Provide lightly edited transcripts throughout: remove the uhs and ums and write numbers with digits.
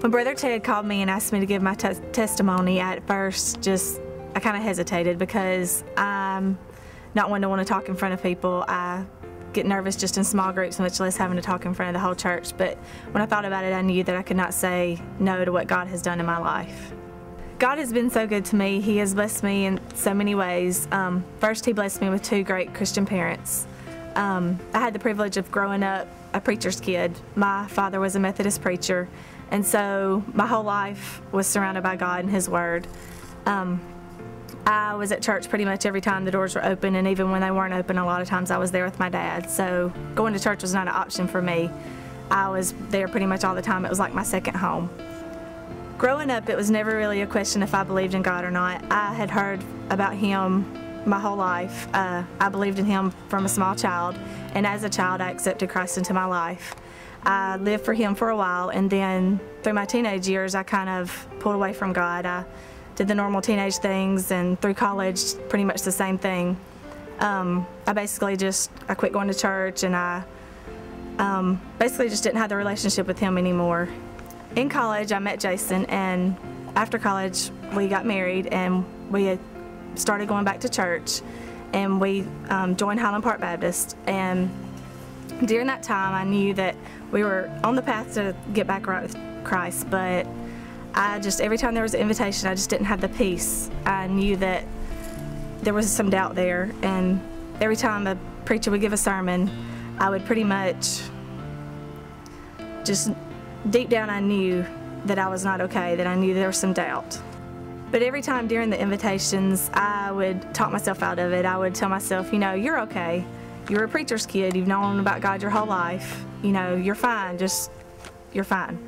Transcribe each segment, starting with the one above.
When Brother Ted called me and asked me to give my testimony, at first I kind of hesitated because I'm not one to want to talk in front of people. I get nervous just in small groups, much less having to talk in front of the whole church. But when I thought about it, I knew that I could not say no to what God has done in my life. God has been so good to me. He has blessed me in so many ways. First, He blessed me with 2 great Christian parents. I had the privilege of growing up a preacher's kid. My father was a Methodist preacher, and so my whole life was surrounded by God and His Word. I was at church pretty much every time the doors were open, and even when they weren't open, a lot of times I was there with my dad. So going to church was not an option for me. I was there pretty much all the time. It was like my second home. Growing up, it was never really a question if I believed in God or not. I had heard about Him my whole life. I believed in Him from a small child, and as a child, I accepted Christ into my life. I lived for Him for a while, and then through my teenage years, I kind of pulled away from God. I did the normal teenage things, and through college, pretty much the same thing. I quit going to church, and I basically just didn't have the relationship with Him anymore. In college, I met Jason, and after college, we got married, and we had started going back to church, and we joined Highland Park Baptist. And during that time, I knew that we were on the path to get back right with Christ, but every time there was an invitation, I just didn't have the peace. I knew that there was some doubt there, and every time a preacher would give a sermon, I would pretty much just deep down I knew that I was not okay, that I knew there was some doubt. But every time during the invitations, I would talk myself out of it. I would tell myself, you know, you're okay. You're a preacher's kid. You've known about God your whole life. You know, you're fine. You're fine.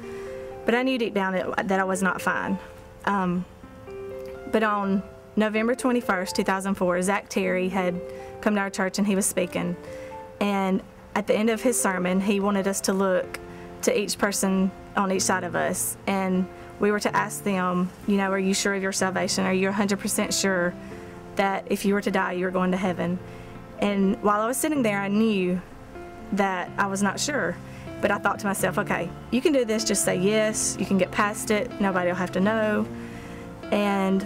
But I knew deep down that I was not fine. But on November 21st, 2004, Zach Terry had come to our church and he was speaking. And at the end of his sermon, he wanted us to look to each person on each side of us. And we were to ask them, you know, are you sure of your salvation? Are you 100% sure that if you were to die, you were going to heaven? And while I was sitting there, I knew that I was not sure. But I thought to myself, okay, you can do this, just say yes, you can get past it, nobody will have to know. And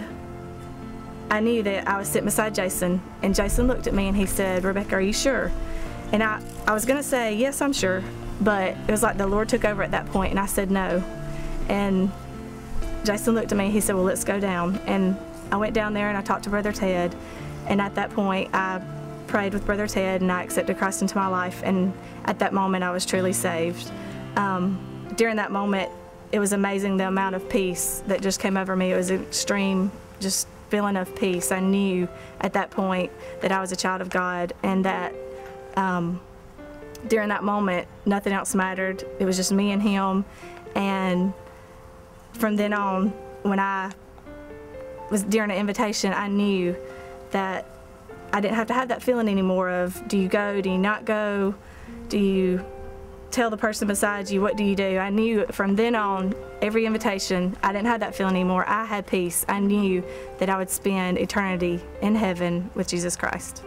I knew that I was sitting beside Jason, and Jason looked at me and he said, Rebecca, are you sure? And I was gonna say, yes, I'm sure, but it was like the Lord took over at that point, and I said no. And Jason looked at me and he said, well, let's go down. And I went down there and I talked to Brother Ted, and at that point, I prayed with Brother Ted and I accepted Christ into my life, and at that moment I was truly saved. During that moment, it was amazing the amount of peace that just came over me. It was an extreme just feeling of peace. I knew at that point that I was a child of God, and that during that moment nothing else mattered. It was just me and Him. And from then on, when I was during an invitation, I knew that I didn't have to have that feeling anymore of, do you go, do you not go, do you tell the person beside you, what do you do? I knew from then on, every invitation, I didn't have that feeling anymore. I had peace. I knew that I would spend eternity in heaven with Jesus Christ.